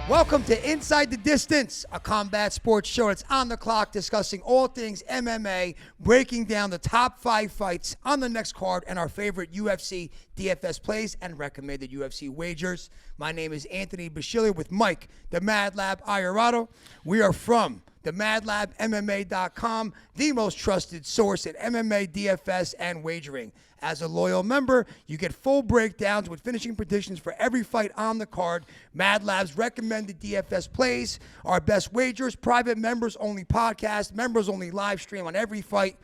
Welcome to Inside the Distance, a combat sports show that's on the clock discussing all things MMA, breaking down the top 5 fights on the next card and our favorite UFC DFS plays and recommended UFC wagers. My name is Anthony Busciglio with Mike, the MadLab Iurato. We are from the MadLabMMA.com, the most trusted source in MMA, DFS, and wagering. As a loyal member, you get full breakdowns with finishing predictions for every fight on the card, MadLab's recommended DFS plays, our best wagers, private members-only podcast, members-only live stream on every fight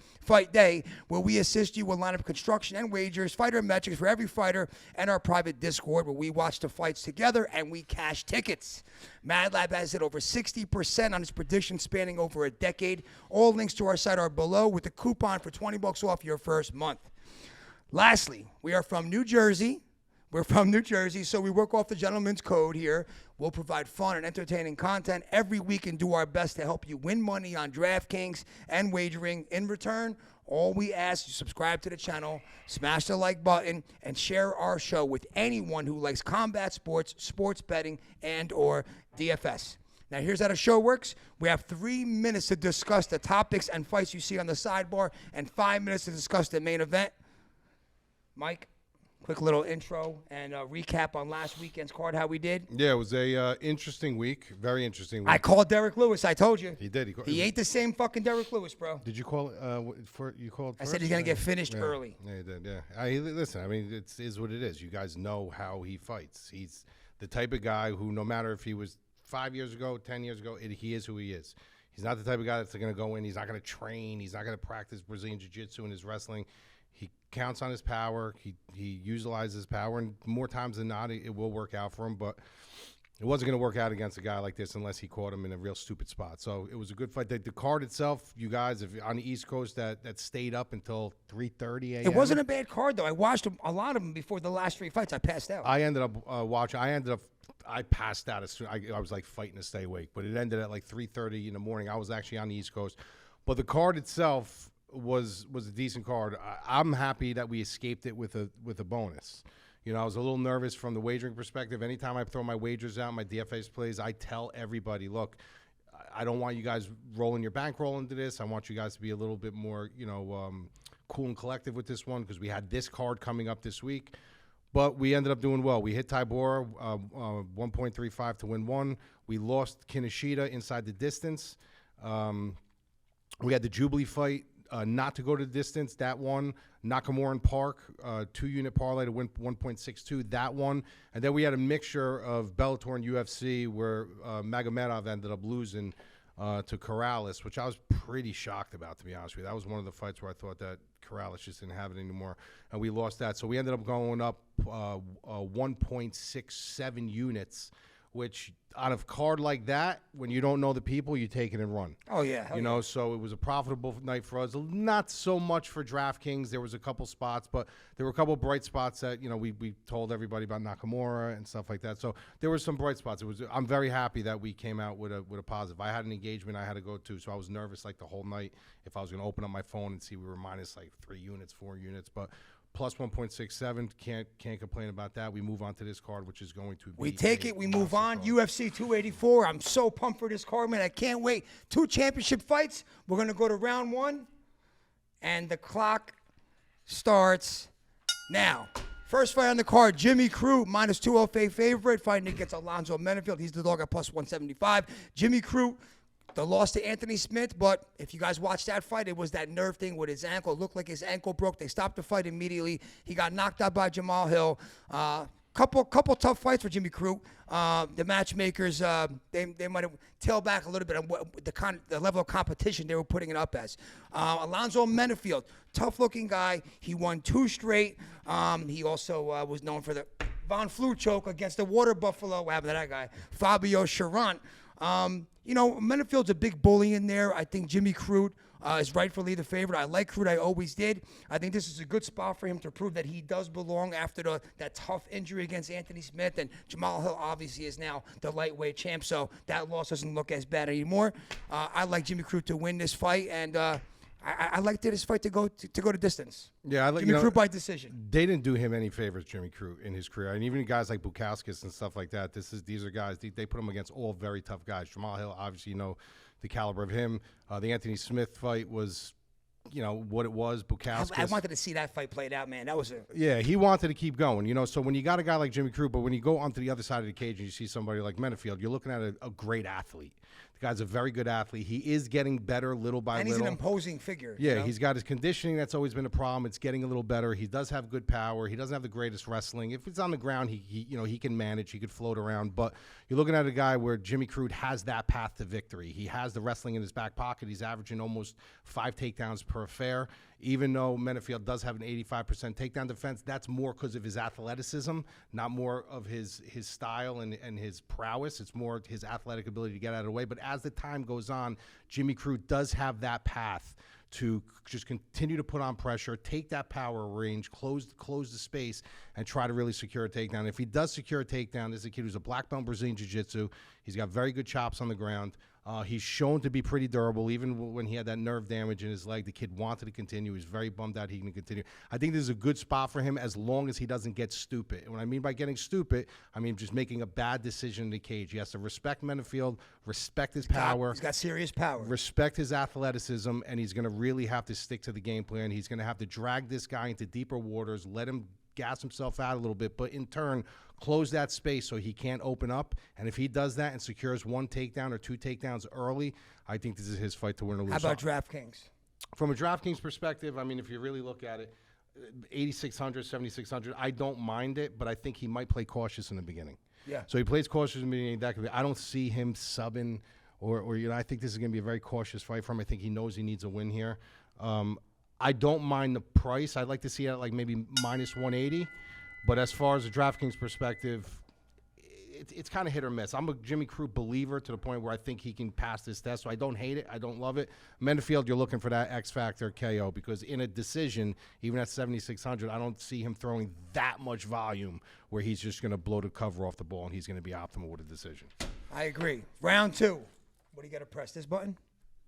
day, where we assist you with lineup construction and wagers, fighter metrics for every fighter, and our private Discord where we watch the fights together and we cash tickets. MadLab has hit over 60% on its predictions spanning over a decade. All links to our site are below with a coupon for $20 off your first month. Lastly, we are from New Jersey. We're from New Jersey, so we work off the gentleman's code here. We'll provide fun and entertaining content every week and do our best to help you win money on DraftKings and wagering. In return, all we ask is subscribe to the channel, smash the like button, and share our show with anyone who likes combat sports, sports betting, and or DFS. Now, here's how the show works. We have 3 minutes to discuss the topics and fights you see on the sidebar and 5 minutes to discuss the main event. Mike, quick little intro and recap on last weekend's card, how we did. Yeah, it was a interesting week, very interesting week. I called Derek Lewis. I told you. He did. He ain't the same fucking Derek Lewis, bro. Did you call you called? I said he's gonna get finished early. Yeah, he did. Yeah. Listen, I mean, it is what it is. You guys know how he fights. He's the type of guy who, no matter if he was 5 years ago, 10 years ago, he is who he is. He's not the type of guy that's gonna go in. He's not gonna train. He's not gonna practice Brazilian Jiu-Jitsu and his wrestling. He counts on his power. He utilizes his power, and more times than not, it will work out for him. But it wasn't going to work out against a guy like this unless he caught him in a real stupid spot. So it was a good fight. The card itself, you guys, if on the East Coast, that stayed up until 3:30 a.m. It wasn't a bad card, though. I watched a lot of them before the last 3 fights. I passed out. I ended up watching. I passed out as soon. I was like fighting to stay awake. But it ended at like 3:30 in the morning. I was actually on the East Coast. But the card itself was a decent card. I'm happy that we escaped it with a bonus. You know, I was a little nervous from the wagering perspective. Anytime I throw my wagers out, my DFS plays, I tell everybody, look, I don't want you guys rolling your bankroll into this. I want you guys to be a little bit more, cool and collective with this one because we had this card coming up this week. But we ended up doing well. We hit Tybura 1.35 to win 1. We lost Kinoshita inside the distance. We had the Jubilee fight. Not to go to the distance, that one. Nakamura and Park, 2-unit parlay to win 1.62, that one. And then we had a mixture of Bellator and UFC where Magomedov ended up losing to Corrales, which I was pretty shocked about, to be honest with you. That was one of the fights where I thought that Corrales just didn't have it anymore, and we lost that. So we ended up going up 1.67 units, which on a card like that, when you don't know the people, you take it and run. Oh, yeah. So it was a profitable night for us. Not so much for DraftKings. There was a couple spots, but there were a couple bright spots that, we told everybody about Nakamura and stuff like that. So there were some bright spots. I'm very happy that we came out with a positive. I had an engagement I had to go to, so I was nervous like the whole night if I was going to open up my phone and see we were minus like 3 units, 4 units, but plus 1.67, can't complain about that. We move on to this card, which is going to be... We take it, we move on. UFC 284. I'm so pumped for this card, man. I can't wait. 2 championship fights. We're going to go to round 1, and the clock starts now. First fight on the card, Jimmy Crute, minus 205 favorite, fighting against Alonzo Menifield. He's the dog at plus 175. Jimmy Crute, the loss to Anthony Smith, but if you guys watched that fight, it was that nerve thing with his ankle. It looked like his ankle broke. They stopped the fight immediately. He got knocked out by Jamal Hill. Couple tough fights for Jimmy Crute. The matchmakers, they might have tailed back a little bit on the level of competition they were putting it up as. Alonzo Menifield, tough-looking guy. He won 2 straight. He also was known for the Von Flue choke against the Water Buffalo. What happened to that guy? Fabio Charant. Menifield's a big bully in there. I think Jimmy Crute is rightfully the favorite. I like Crute. I always did. I think this is a good spot for him to prove that he does belong after that tough injury against Anthony Smith. And Jamal Hill obviously is now the lightweight champ, so that loss doesn't look as bad anymore. I like Jimmy Crute to win this fight, and I liked this fight to go to distance. Yeah, Jimmy Crute by decision. They didn't do him any favors, Jimmy Crute, in his career, and even guys like Bukauskas and stuff like that. These are guys they put him against all very tough guys. Jamal Hill, obviously, the caliber of him. The Anthony Smith fight was, what it was. Bukauskas. I wanted to see that fight played out, man. That was he wanted to keep going. So when you got a guy like Jimmy Crute, but when you go onto the other side of the cage and you see somebody like Menifield, you're looking at a great athlete. The guy's a very good athlete. He is getting better little by little. And he's an imposing figure. Yeah, he's got his conditioning. That's always been a problem. It's getting a little better. He does have good power. He doesn't have the greatest wrestling. If it's on the ground, he can manage. He could float around. But you're looking at a guy where Jimmy Crute has that path to victory. He has the wrestling in his back pocket. He's averaging almost 5 takedowns per affair. Even though Menifield does have an 85% takedown defense, that's more because of his athleticism, not more of his style and his prowess. It's more his athletic ability to get out of the way. But as the time goes on, Jimmy Crute does have that path to just continue to put on pressure, take that power range, close the space, and try to really secure a takedown. If he does secure a takedown, this is a kid who's a black belt in Brazilian Jiu-Jitsu. He's got very good chops on the ground. He's shown to be pretty durable. Even when he had that nerve damage in his leg, the kid wanted to continue. He's very bummed out he can continue. I think this is a good spot for him as long as he doesn't get stupid. And what I mean by getting stupid, I mean just making a bad decision in the cage. He has to respect Menifield, respect his power. He's got serious power. Respect his athleticism, and he's going to really have to stick to the game plan. He's going to have to drag this guy into deeper waters, let him gas himself out a little bit, but in turn, close that space so he can't open up. And if he does that and secures 1 takedown or 2 takedowns early, I think this is his fight to win or lose. How about DraftKings? From a DraftKings perspective, I mean, if you really look at it, 8,600, 7,600, I don't mind it, but I think he might play cautious in the beginning. Yeah. So he plays cautious in the beginning. That could be, I don't see him subbing or I think this is going to be a very cautious fight for him. I think he knows he needs a win here. I don't mind the price. I'd like to see it at like maybe minus 180. But as far as the DraftKings perspective, it's kind of hit or miss. I'm a Jimmy Crute believer to the point where I think he can pass this test. So I don't hate it. I don't love it. Menifield, you're looking for that X factor KO because in a decision, even at 7,600, I don't see him throwing that much volume where he's just going to blow the cover off the ball and he's going to be optimal with a decision. I agree. Round 2. What do you got to press? This button?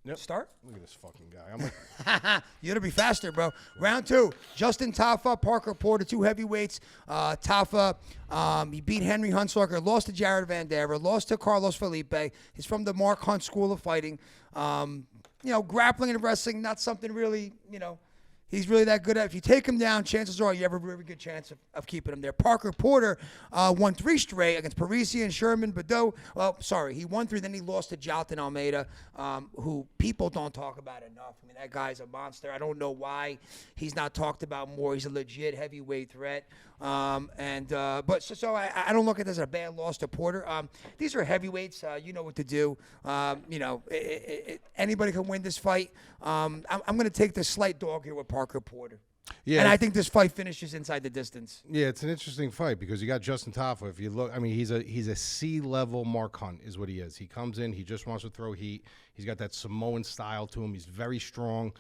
Yep. Start? Look at this fucking guy. I'm like, you got to be faster, bro. Round 2. Justin Tafa, Parker Porter, 2 heavyweights. Tafa, he beat Henry Hunsucker, lost to Jared Vandever, lost to Carlos Felipe. He's from the Mark Hunt School of Fighting. Grappling and wrestling, not something really, he's really that good at. If you take him down, chances are you have a very good chance of keeping him there. Parker Porter won 3 straight against Parisian, Sherman, Badeau. Well, sorry, he won 3, then he lost to Jalton Almeida, who people don't talk about enough. I mean, that guy's a monster. I don't know why he's not talked about more. He's a legit heavyweight threat. But I don't look at this as a bad loss to Porter. These are heavyweights. You know what to do. Anybody can win this fight. I'm going to take the slight dog here with Parker Porter. Yeah, and I think this fight finishes inside the distance. Yeah, it's an interesting fight because you got Justin Tafa. If you look, I mean, he's a C-level Mark Hunt is what he is. He comes in, he just wants to throw heat. He's got that Samoan style to him. He's very strong.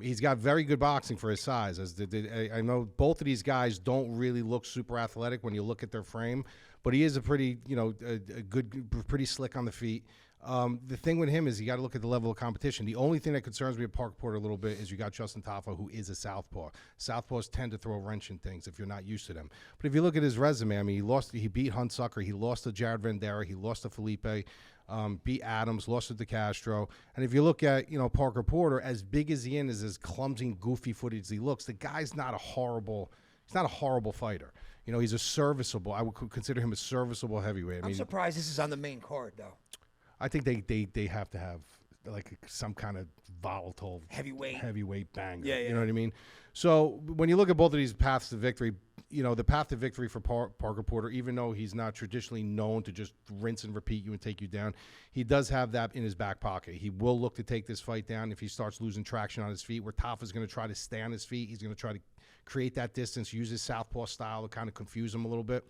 He's got very good boxing for his size. I know both of these guys don't really look super athletic when you look at their frame, but he is a pretty, pretty slick on the feet. The thing with him is you got to look at the level of competition. The only thing that concerns me with Parker Porter a little bit is you got Justin Tafa, who is a southpaw. Southpaws tend to throw a wrench in things if you're not used to them. But if you look at his resume, I mean, he beat Hunsucker, he lost to Jared Vandever, he lost to Felipe, beat Adams, lost to DeCastro. And if you look at, Parker Porter, as big as he is, as clumsy and goofy footed as he looks, the guy's not a horrible fighter. He's a serviceable, I would consider him a serviceable heavyweight. I'm surprised this is on the main card, though. I think they have to have like some kind of volatile heavyweight banger. Yeah. You know what I mean? So when you look at both of these paths to victory, the path to victory for Parker Porter, even though he's not traditionally known to just rinse and repeat you and take you down, he does have that in his back pocket. He will look to take this fight down if he starts losing traction on his feet, where Tafa's going to try to stay on his feet. He's going to try to create that distance, use his southpaw style to kind of confuse him a little bit.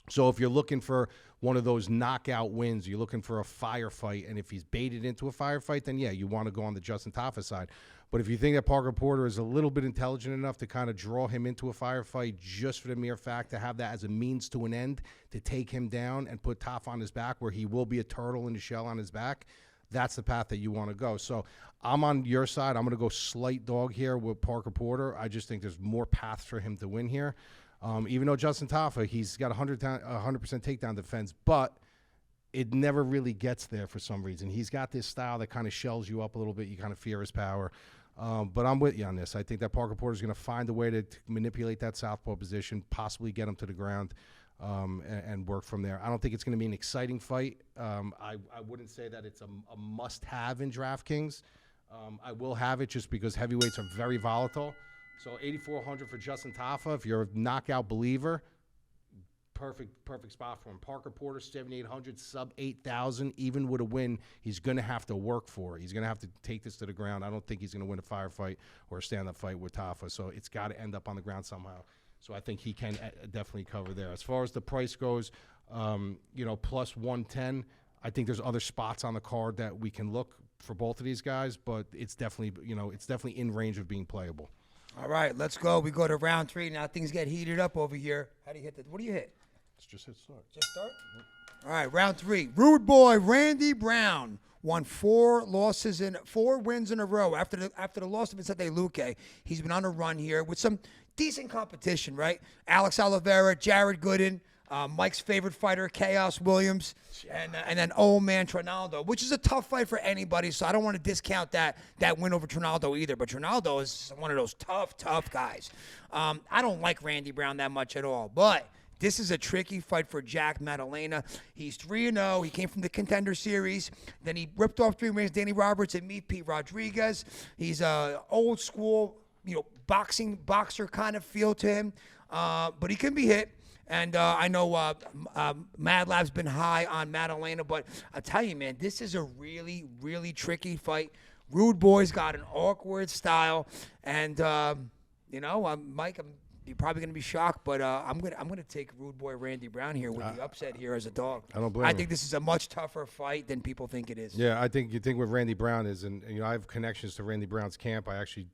So if you're looking for one of those knockout wins, you're looking for a firefight, and if he's baited into a firefight, then yeah, you want to go on the Justin Tafa side. But if you think that Parker Porter is a little bit intelligent enough to kind of draw him into a firefight just for the mere fact to have that as a means to an end, to take him down and put Tafa on his back where he will be a turtle in the shell on his back, that's the path that you want to go. So I'm on your side. I'm going to go slight dog here with Parker Porter. I just think there's more paths for him to win here. Even though Justin Tafa, he's got 100% takedown defense, but it never really gets there for some reason. He's got this style that kind of shells you up a little bit. You kind of fear his power. But I'm with you on this. I think that Parker Porter is going to find a way to manipulate that southpaw position, possibly get him to the ground, and work from there. I don't think it's going to be an exciting fight. I wouldn't say that it's a must-have in DraftKings. I will have it just because heavyweights are very volatile. So 8,400 for Justin Tafa. If you're a knockout believer, perfect spot for him. Parker Porter, 7,800, sub 8,000. Even with a win, he's going to have to work for it. He's going to have to take this to the ground. I don't think he's going to win a firefight or a stand-up fight with Tafa. So it's got to end up on the ground somehow. So I think he can definitely cover there. As far as the price goes, plus 110. I think there's other spots on the card that we can look for both of these guys, but it's definitely in range of being playable. All right, let's go. We go to round 3 now. Things get heated up over here. How do you hit that? What do you hit? Let's just hit start. Just start? All right, round 3. Rude boy Randy Brown won 4 wins in a row. After the loss to Vicente Luque, he's been on a run here with some decent competition, right? Alex Oliveira, Jared Gooden, Mike's favorite fighter, Chaos Williams, and then old man Trinaldo, which is a tough fight for anybody, so I don't want to discount that win over Trinaldo either, but Trinaldo is one of those tough guys. I don't like Randy Brown that much at all, but this is a tricky fight for Jack Maddalena. He's 3-0. He came from the Contender Series. Then he ripped off 3 wins, Danny Roberts and Meet Pete Rodríguez. He's a old school, boxer kind of feel to him, but he can be hit. And I know MadLab's been high on Maddalena, but I tell you, man, this is a really, really tricky fight. Rude Boy's got an awkward style, and Mike, you're probably going to be shocked, but I'm gonna take Rude Boy Randy Brown here with the upset here as a dog. I don't blame I him. think this is a much tougher fight than people think it is. Yeah, I think what Randy Brown is, and I have connections to Randy Brown's camp. I actually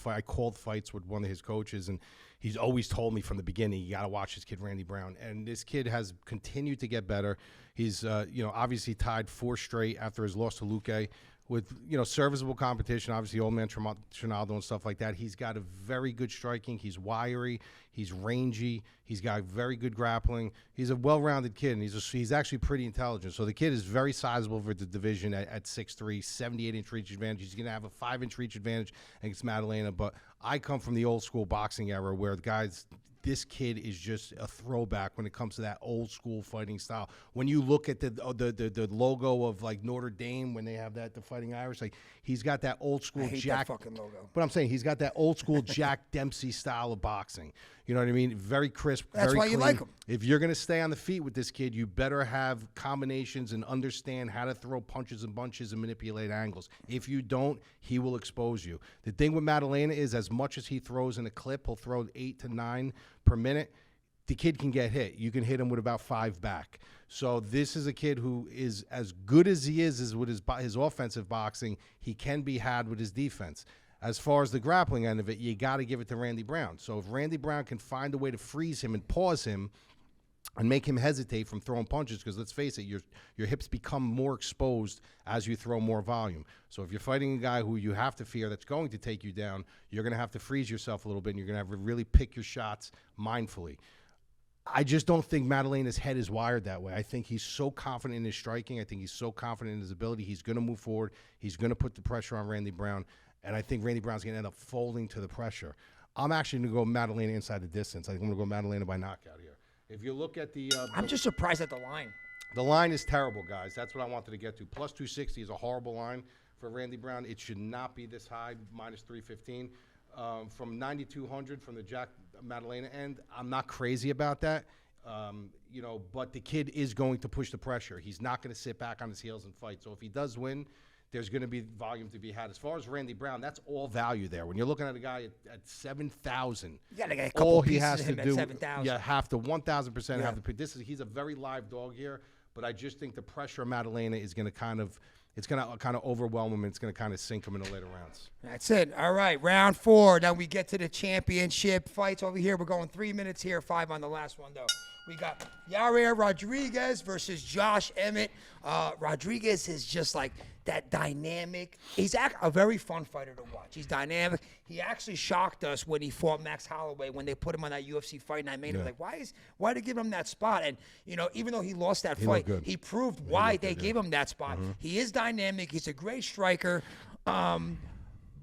I called fights with one of his coaches, and he's always told me from the beginning, you got to watch this kid Randy Brown, and this kid has continued to get better. He's obviously tied 4 straight after his loss to Luque. With serviceable competition, obviously old man Trinaldo and stuff like that. He's got a very good striking. He's wiry. He's rangy. He's got very good grappling. He's a well-rounded kid, and he's actually pretty intelligent. So the kid is very sizable for the division at 6'3", 78-inch reach advantage. He's going to have a 5-inch reach advantage against Maddalena. But I come from the old school boxing era where the guys. This kid is just a throwback when it comes to that old school fighting style. When you look at the logo of like Notre Dame when they have the Fighting Irish, like he's got that old school I hate Jack. that fucking logo. But I'm saying he's got that old school Jack Dempsey style of boxing. You know what I mean? Very crisp. That's very why clean. you like him. If you're gonna stay on the feet with this kid, you better have combinations and understand how to throw punches and bunches and manipulate angles. If you don't, he will expose you. The thing with Maddalena is, as much as he throws in a clip, he'll throw 8 to 9 per minute. The kid can get hit. You can hit him with about 5 back. So this is a kid who is as good as he is with his offensive boxing. He can be had with his defense. As far as the grappling end of it, you got to give it to Randy Brown. So if Randy Brown can find a way to freeze him and pause him and make him hesitate from throwing punches, because let's face it, your hips become more exposed as you throw more volume. So if you're fighting a guy who you have to fear that's going to take you down, you're going to have to freeze yourself a little bit, and you're going to have to really pick your shots mindfully. I just don't think Maddalena's head is wired that way. I think he's so confident in his striking. I think he's so confident in his ability. He's going to move forward. He's going to put the pressure on Randy Brown, and I think Randy Brown's going to end up folding to the pressure. I'm actually going to go Maddalena inside the distance. I think I'm going to go Maddalena by knockout here. If you look at I'm just surprised at the line. The line is terrible, guys. That's what I wanted to get to. Plus 260 is a horrible line for Randy Brown. It should not be this high, minus 315. From 9,200 from the Jack Maddalena end, I'm not crazy about that. But the kid is going to push the pressure. He's not going to sit back on his heels and fight. So if he does win, there's going to be volume to be had. As far as Randy Brown, that's all value there. When you're looking at a guy at 7,000, you got to get a couple all he pieces has of to him do, at 7,000. you have to 1,000% Yeah. have the. He's a very live dog here, but I just think the pressure of Maddalena is going to kind of overwhelm him, and it's going to kind of sink him in the later rounds. That's it. All right, round 4. Now we get to the championship fights over here. We're going 3 minutes here, 5 on the last one, though. We got Yair Rodríguez versus Josh Emmett. Rodríguez is just like that dynamic. He's a very fun fighter to watch. He's dynamic. He actually shocked us when he fought Max Holloway when they put him on that UFC Fight Night main. Yeah. Like, why did they give him that spot? And even though he lost that fight, he proved why they gave him that spot. He is dynamic. He's a great striker.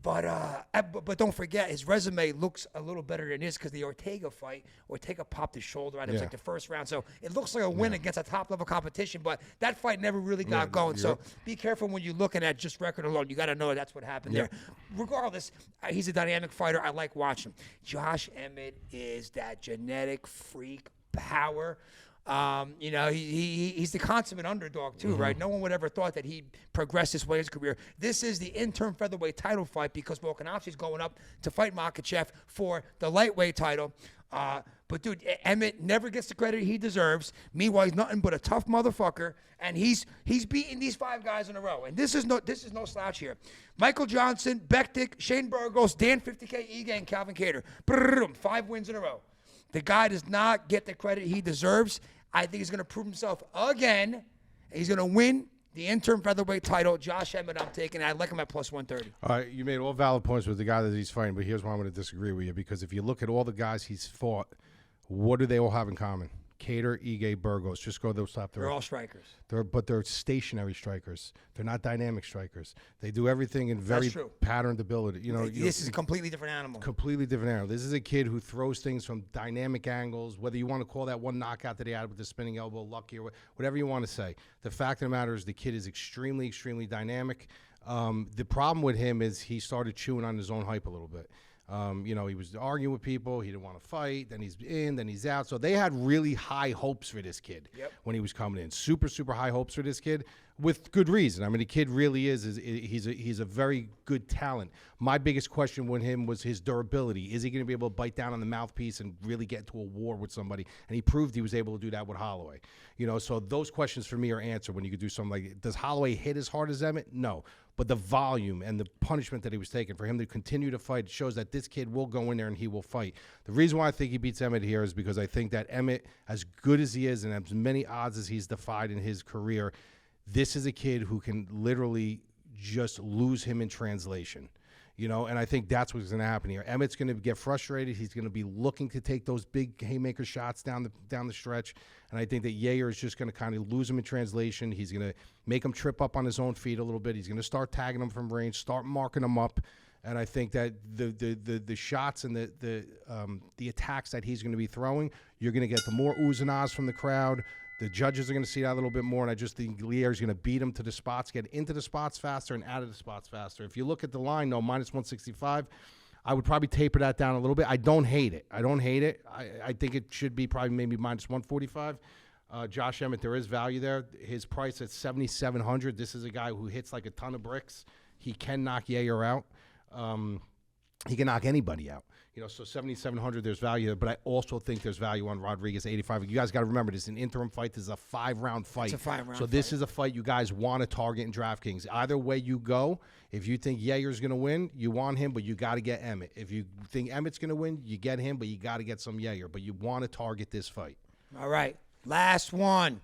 But don't forget, his resume looks a little better than his because the Ortega fight, Ortega popped his shoulder on it. It was like the first round. So it looks like a win against a top-level competition, but that fight never really got going. So be careful when you're looking at just record alone. You got to know that's what happened there. Regardless, he's a dynamic fighter. I like watching. Josh Emmett is that genetic freak power. He's the consummate underdog too, right? No one would ever thought that he'd progress this way in his career. This is the interim featherweight title fight because Volkanovski's going up to fight Makhachev for the lightweight title. But dude, Emmett never gets the credit he deserves. Meanwhile, he's nothing but a tough motherfucker, and he's beating these 5 guys in a row. And this is no slouch here. Michael Johnson, Bektik, Shane Burgos, Dan 50K Ige, and Calvin Kattar. 5 wins in a row. The guy does not get the credit he deserves. I think he's going to prove himself again. He's going to win the interim featherweight title. Josh Emmett, I'm taking. I like him at plus 130. All right, you made all valid points with the guy that he's fighting, but here's why I'm going to disagree with you. Because if you look at all the guys he's fought, what do they all have in common? Kattar, Ige, Burgos. Just go those top 3. They're all strikers. But they're stationary strikers. They're not dynamic strikers. They do everything in very patterned ability. This is a completely different animal. Completely different animal. This is a kid who throws things from dynamic angles, whether you want to call that one knockout that he had with the spinning elbow lucky or whatever you want to say. The fact of the matter is the kid is extremely, extremely dynamic. The problem with him is he started chewing on his own hype a little bit. He was arguing with people. He didn't want to fight. Then he's in, then he's out. So they had really high hopes for this kid when he was coming in. Super, super high hopes for this kid with good reason. I mean, the kid really he's a very good talent. My biggest question with him was his durability. Is he going to be able to bite down on the mouthpiece and really get into a war with somebody? And he proved he was able to do that with Holloway. So those questions for me are answered when you could do something like, does Holloway hit as hard as Emmett? No. But the volume and the punishment that he was taking for him to continue to fight shows that this kid will go in there and he will fight. The reason why I think he beats Emmett here is because I think that Emmett, as good as he is and as many odds as he's defied in his career, this is a kid who can literally just lose him in translation. And I think that's what's going to happen here. Emmett's going to get frustrated. He's going to be looking to take those big haymaker shots down the stretch. And I think that Yair is just going to kind of lose him in translation. He's going to make him trip up on his own feet a little bit. He's going to start tagging him from range, start marking him up. And I think that the shots and the attacks that he's going to be throwing, you're going to get the more oohs and ahs from the crowd. The judges are going to see that a little bit more, and I just think Yair is going to beat him to the spots, get into the spots faster and out of the spots faster. If you look at the line, though, minus 165, I would probably taper that down a little bit. I don't hate it. I think it should be probably maybe minus 145. Josh Emmett, there is value there. His price at $7,700. This is a guy who hits like a ton of bricks. He can knock Yair out. He can knock anybody out. So 7,700, there's value there, but I also think there's value on Rodríguez, 85. You guys got to remember, this is an interim fight. This is a 5-round fight. It's a 5-round So this is a fight you guys want to target in DraftKings. Either way you go, if you think Yair's going to win, you want him, but you got to get Emmett. If you think Emmett's going to win, you get him, but you got to get some Yair. But you want to target this fight. All right, last one.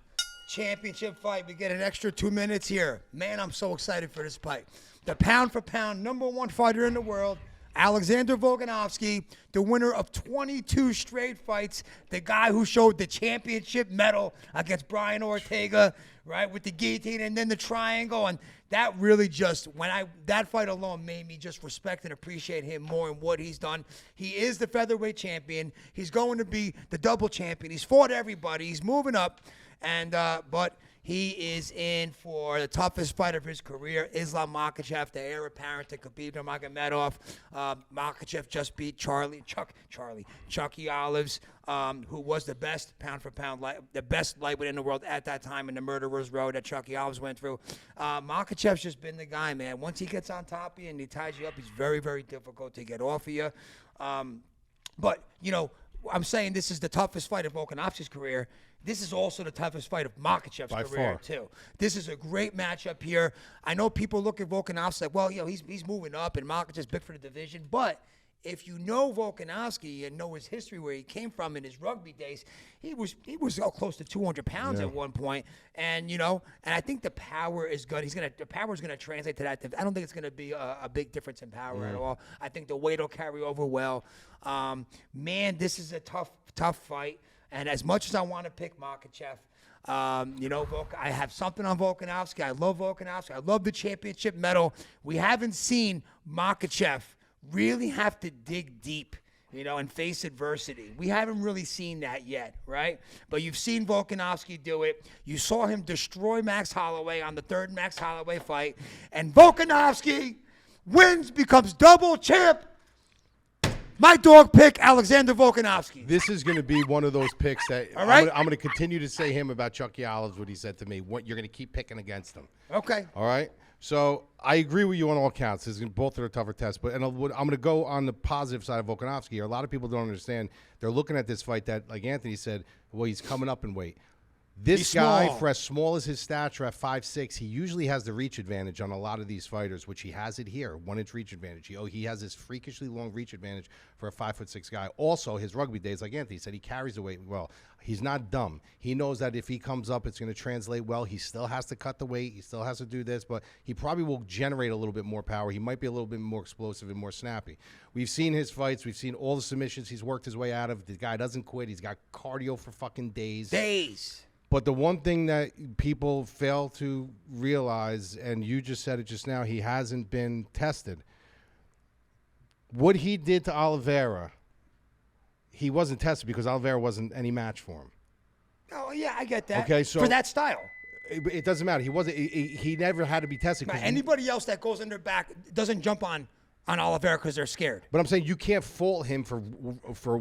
Championship fight. We get an extra 2 minutes here. Man, I'm so excited for this fight. The pound-for-pound #1 fighter in the world, Alexander Volkanovski, the winner of 22 straight fights, the guy who showed the championship medal against Brian Ortega, right, with the guillotine and then the triangle. And that really just, that fight alone made me just respect and appreciate him more and what he's done. He is the featherweight champion. He's going to be the double champion. He's fought everybody. He's moving up. But he is in for the toughest fight of his career, Islam Makhachev, the heir apparent to Khabib Nurmagomedov. Makhachev just beat Chucky Olives, who was the best pound-for-pound, the best lightweight in the world at that time in the murderer's row that Chucky Olives went through. Makhachev's just been the guy, man. Once he gets on top of you and he ties you up, he's very, very difficult to get off of you. But, I'm saying this is the toughest fight of Volkanovski's career. This is also the toughest fight of Makhachev's career, too. This is a great matchup here. I know people look at Volkanovski like, well, he's moving up and Makhachev's big for the division. But if you know Volkanovski and know his history, where he came from in his rugby days, he was close to 200 pounds at one point, and and I think the power is good. The power is gonna translate to that. I don't think it's gonna be a big difference in power at all. I think the weight will carry over well. Man, this is a tough fight, and as much as I want to pick Makhachev, I have something on Volkanovski. I love Volkanovski. I love the championship medal. We haven't seen Makhachev really have to dig deep, and face adversity. We haven't really seen that yet, right? But you've seen Volkanovski do it. You saw him destroy Max Holloway on the third Max Holloway fight. And Volkanovski wins, becomes double champ. My dog pick, Alexander Volkanovski. This is going to be one of those picks that All right. I'm going to continue to say him about Chucky Olives, what he said to me. You're going to keep picking against him. Okay. All right? So I agree with you on all counts. Both are a tougher test. But I'm going to go on the positive side of Volkanovski. A lot of people don't understand. They're looking at this fight that, like Anthony said, well, he's coming up in weight. This guy, small. for as small as his stature at 5'6", he usually has the reach advantage on a lot of these fighters, which he has it here, 1-inch reach advantage. He has this freakishly long reach advantage for a 5'6" guy. Also, his rugby days, like Anthony said, he carries the weight well. He's not dumb. He knows that if he comes up, it's going to translate well. He still has to cut the weight. He still has to do this, but he probably will generate a little bit more power. He might be a little bit more explosive and more snappy. We've seen his fights. We've seen all the submissions he's worked his way out of. The guy doesn't quit. He's got cardio for fucking days. But the one thing that people fail to realize, and you just said it just now, he hasn't been tested. What he did to Oliveira, he wasn't tested because Oliveira wasn't any match for him. Oh, yeah, I get that. Okay, so for that style. It doesn't matter. He wasn't. He never had to be tested. Anybody else that goes in their back doesn't jump on Oliveira because they're scared. But I'm saying you can't fault him for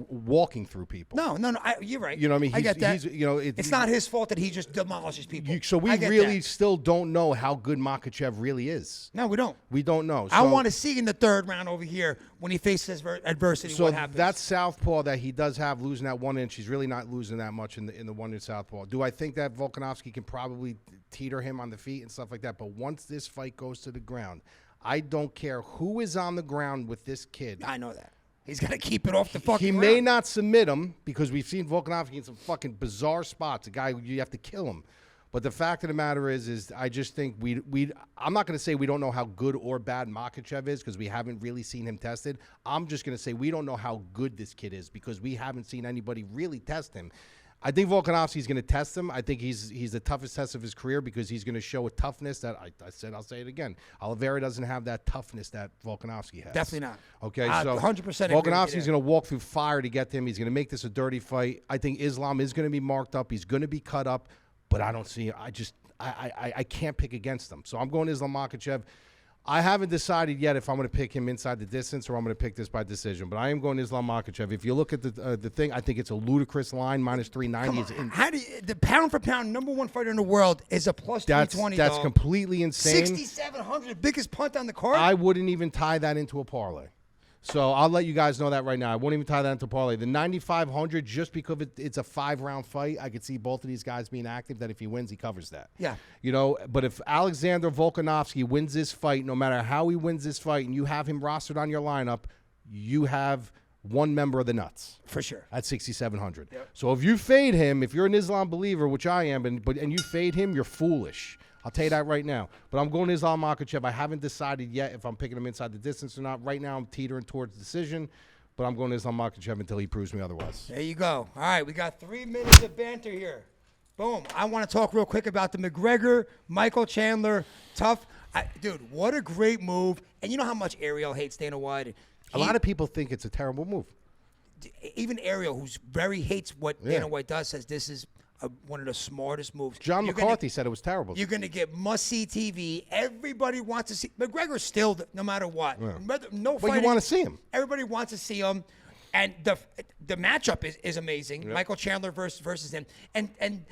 walking through people. No, you're right. You know what I mean? I get that. It's not his fault that he just demolishes people. So we really still don't know how good Makhachev really is. No, we don't. We don't know. So, I want to see in the third round over here when he faces adversity what happens. So that southpaw that he does have, losing that 1 inch, he's really not losing that much in the 1 inch southpaw. Do I think that Volkanovski can probably teeter him on the feet and stuff like that? But once this fight goes to the ground, I don't care who is on the ground with this kid. I know that. He's got to keep it off the fucking ground. He may not submit him because we've seen Volkanovski in some fucking bizarre spots. A guy, you have to kill him. But the fact of the matter is I just think I'm not going to say we don't know how good or bad Makhachev is because we haven't really seen him tested. I'm just going to say we don't know how good this kid is because we haven't seen anybody really test him. I think Volkanovski's going to test him. I think he's the toughest test of his career because he's going to show a toughness that I'll say it again. Oliveira doesn't have that toughness that Volkanovski has. Definitely not. Okay, so 100% Volkanovski's going to walk through fire to get to him. He's going to make this a dirty fight. I think Islam is going to be marked up. He's going to be cut up, but I don't see. I can't pick against him. So I'm going Islam Makhachev. I haven't decided yet if I'm going to pick him inside the distance or I'm going to pick this by decision, but I am going Islam Makhachev. If you look at the thing, I think it's a ludicrous line, minus 390. How do you, the pound for pound #1 fighter in the world is a plus 320. That's completely insane. 6,700, biggest punt on the card. I wouldn't even tie that into a parlay. So I'll let you guys know that right now. I won't even tie that into a parlay. The 9,500, just because it's a 5-round fight, I could see both of these guys being active, that if he wins, he covers that. Yeah. But if Alexander Volkanovski wins this fight, no matter how he wins this fight, and you have him rostered on your lineup, you have one member of the nuts. For sure. At 6,700. Yep. So if you fade him, if you're an Islam believer, which I am, and you fade him, you're foolish. I'll tell you that right now. But I'm going Islam Makhachev. I haven't decided yet if I'm picking him inside the distance or not. Right now, I'm teetering towards decision, but I'm going Islam Makhachev until he proves me otherwise. There you go. All right, we got 3 minutes of banter here. Boom. I want to talk real quick about the McGregor, Michael Chandler, tough. Dude, what a great move. And you know how much Ariel hates Dana White? A lot of people think it's a terrible move. Even Ariel, who's very hates what Dana White does, says this is one of the smartest moves. John McCarthy said it was terrible. You're going to get must-see TV. Everybody wants to see McGregor still, no matter what. Yeah. No but you want to see him. Everybody wants to see him. And the matchup is amazing. Yep. Michael Chandler versus him. And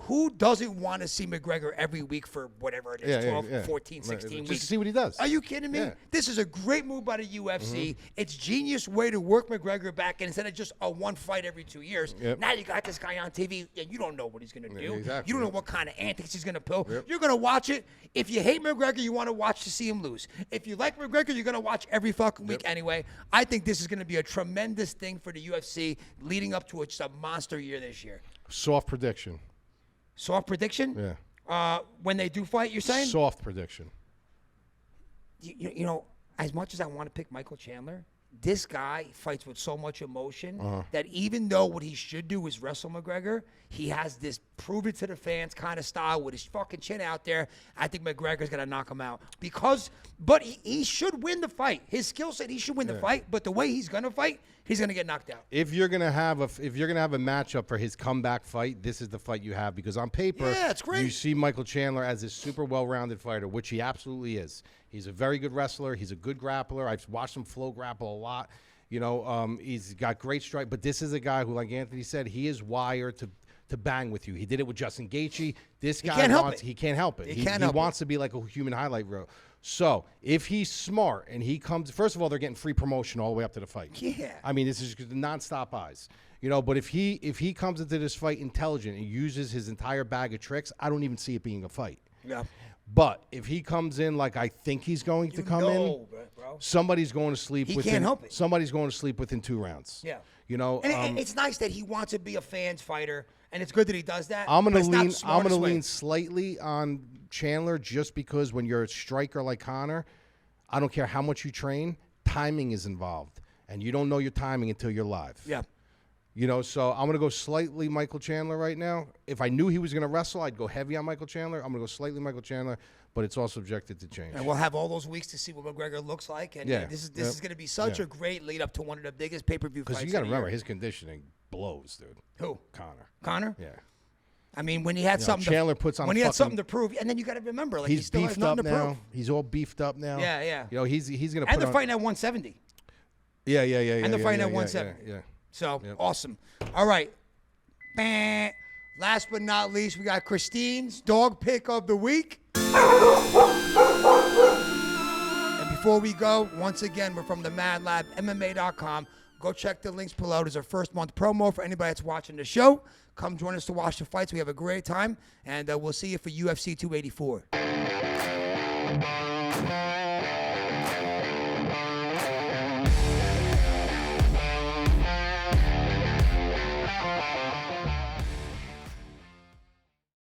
who doesn't want to see McGregor every week for whatever it is, 12, 14, 16 weeks? Just to see what he does. Are you kidding me? Yeah. This is a great move by the UFC. It's genius way to work McGregor back in instead of just a one fight every 2 years. Yep. Now you got this guy on TV, and you don't know what he's going to do. Exactly. You don't know what kind of antics he's going to pull. Yep. You're going to watch it. If you hate McGregor, you want to watch to see him lose. If you like McGregor, you're going to watch every fucking week anyway. I think this is going to be a tremendous thing for the UFC leading up to a monster year this year. Soft prediction. Soft prediction? Yeah. When they do fight, you're saying? Soft prediction. You know, as much as I want to pick Michael Chandler, this guy fights with so much emotion that even though what he should do is wrestle McGregor, he has this prove it to the fans kind of style with his fucking chin out there. I think McGregor's going to knock him out but he should win the fight. His skill set, he should win the fight, but the way he's going to fight, he's going to get knocked out. If you're going to have a matchup for his comeback fight, this is the fight you have because on paper, it's great. You see Michael Chandler as a super well-rounded fighter, which he absolutely is. He's a very good wrestler. He's a good grappler. I've watched him flow grapple a lot. You know, he's got great strike. But this is a guy who, like Anthony said, he is wired to bang with you. He did it with Justin Gaethje. This guy he can't help it. He wants to be like a human highlight reel. So if he's smart and he comes, first of all, they're getting free promotion all the way up to the fight. Yeah. I mean, this is nonstop eyes. You know, but if he comes into this fight intelligent and uses his entire bag of tricks, I don't even see it being a fight. Yeah. But if he comes in like I think he's going to come in, bro. somebody's going to sleep. He can't help it. Somebody's going to sleep within 2 rounds. Yeah. You know, and it's nice that he wants to be a fans fighter, and it's good that he does that. I'm going to lean slightly on Chandler just because when you're a striker like Conor, I don't care how much you train, timing is involved, and you don't know your timing until you're live. Yeah. You know, so I'm going to go slightly Michael Chandler right now. If I knew he was going to wrestle, I'd go heavy on Michael Chandler. I'm going to go slightly Michael Chandler, but it's all subjected to change. And we'll have all those weeks to see what McGregor looks like. And this is going to be such a great lead up to one of the biggest pay-per-view fights. Because you got to remember, his conditioning blows, dude. Who? Connor? Yeah. I mean, when he had something Chandler puts on when he had something to prove, and then you got to remember, like, he still has nothing to prove. He's all beefed up now. Yeah, yeah. You know, he's going to put And they're fighting at 170. Yeah. And they're fighting at 170. Yeah. So, awesome. All right. Last but not least, we got Christine's dog pick of the week. And before we go, once again, we're from the MadLab, MMA.com. Go check the links below. There's our first month promo for anybody that's watching the show. Come join us to watch the fights. We have a great time, and we'll see you for UFC 284.